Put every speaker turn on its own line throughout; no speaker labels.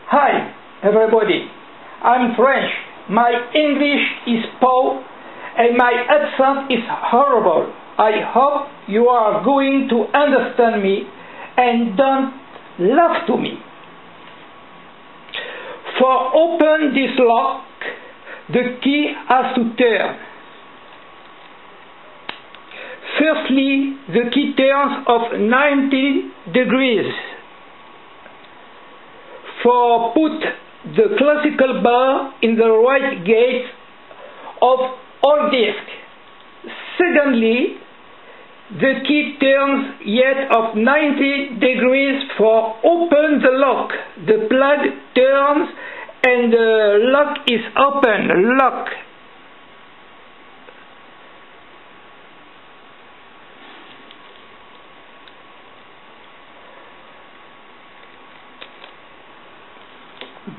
Hi everybody, I'm French, my English is poor and my accent is horrible. I hope you are going to understand me and don't laugh to me. For open this lock, the key has to turn. Firstly, the key turns of 90 degrees. For put the classical bar in the right gate of all disc. Secondly, the key turns yet of 90 degrees for open the lock. The plug turns and the lock is open. Lock.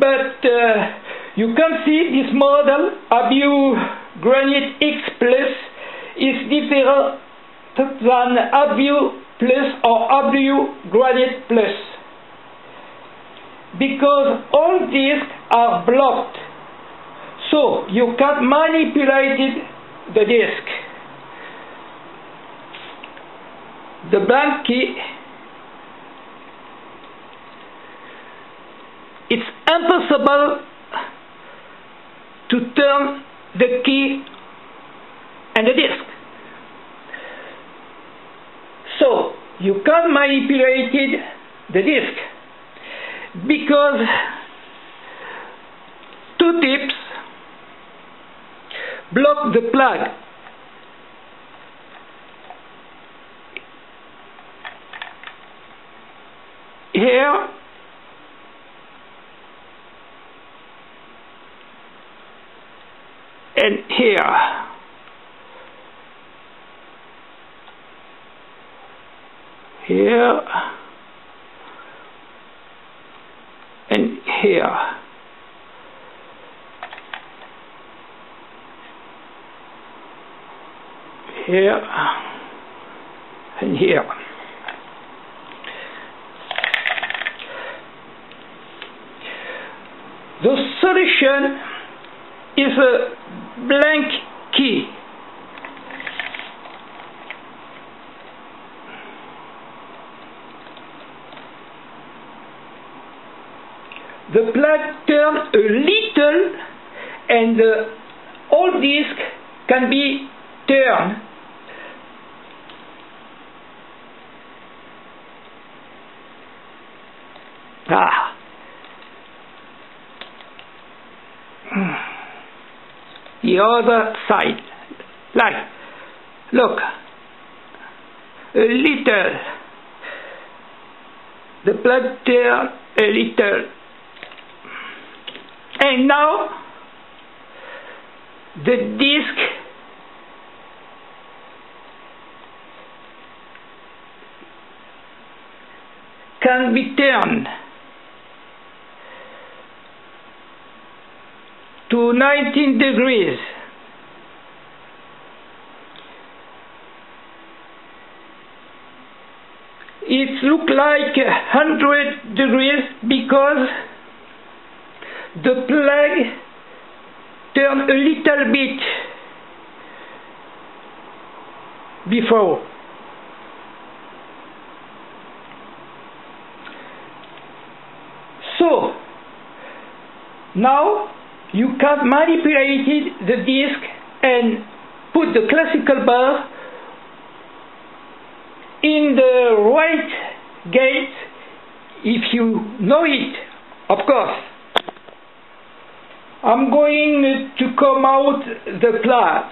But you can see this model, Abus Granit X Plus, is different than Abus Plus or Abus Granit Plus, because all discs are blocked, so you can't manipulate the disc. The blank key, it's impossible to turn the key and the disc. So you can't manipulate the disc because two tips block the plug. Here and here. Here and here. Here and here. The solution is a blank key. The plug turns a little and the whole disc can be turned. The other side, like, look, a little, the plug turns a little, and now the disc can be turned to 19 degrees. It looks like 100 degrees because the plug turned a little bit before. So now you can manipulate the disc and put the classical bar in the right gate if you know it, of course. I'm going to come out the plug.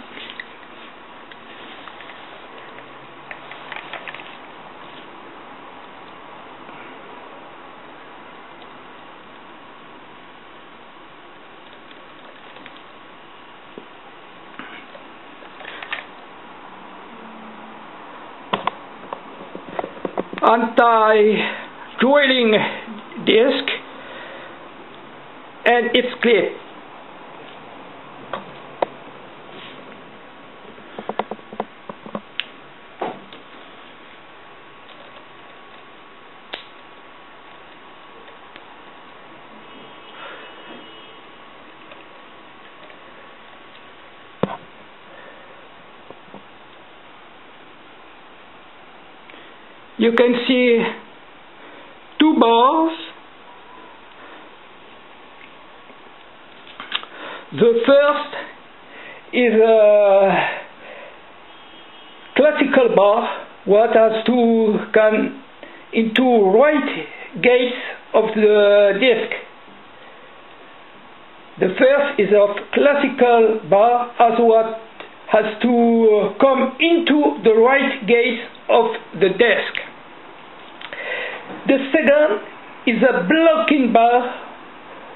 Anti-drilling disc, and it's clear. you can see two bars. The first is a classical bar, what has to come into right gates of the disk. The first is of classical bar as what has to come into the right gates of the disk. The second is a blocking bar,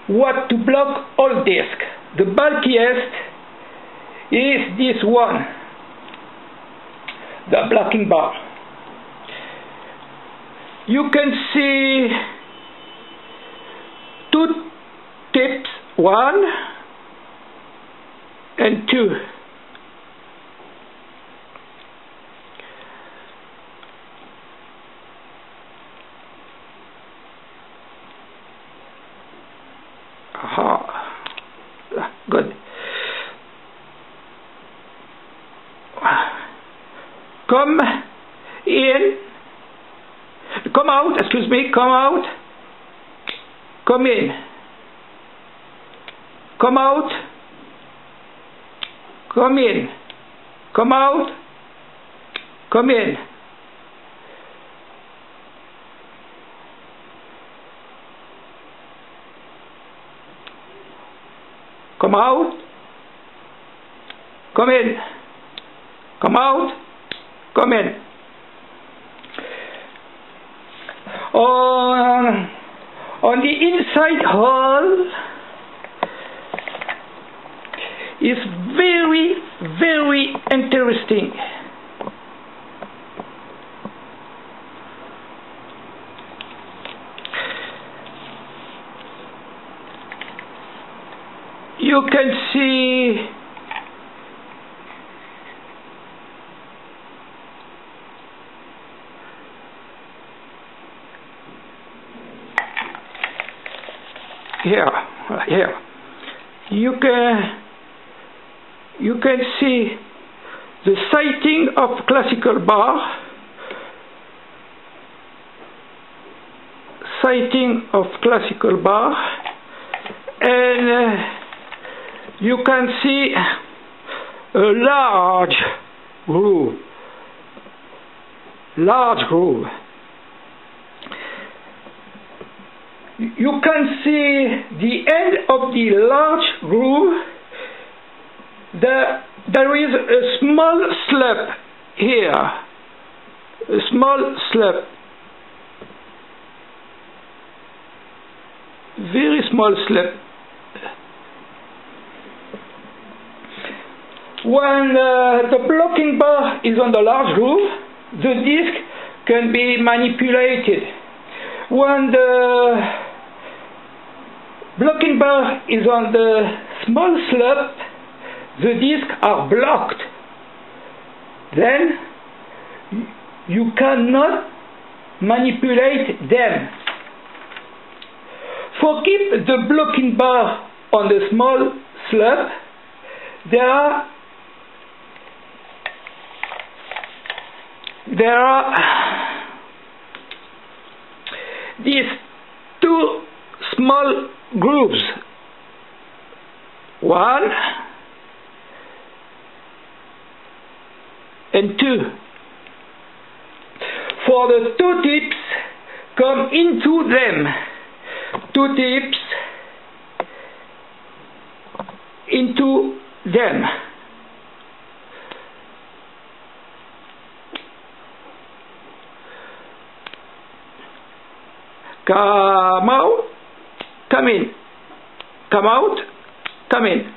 what to block all disk. The bulkiest is this one, the blocking bar. You can see two tips, 1 and 2. Good. Come out, come out, come in, come out, come in, come out, come in. Come out, come in, come out, come in. On the inside hall is very, very interesting. You can see here you can see the sighting of classical bar, and you can see a large groove. You can see the end of the large groove. There is a small slab here, very small slab. When the blocking bar is on the large groove, the disk can be manipulated. When the blocking bar is on the small slab, the disks are blocked. Then you cannot manipulate them. For keep the blocking bar on the small slab, there are these two small grooves, 1 and 2. For the two tips come into them, two tips into them. Come out, come in, come out, come in.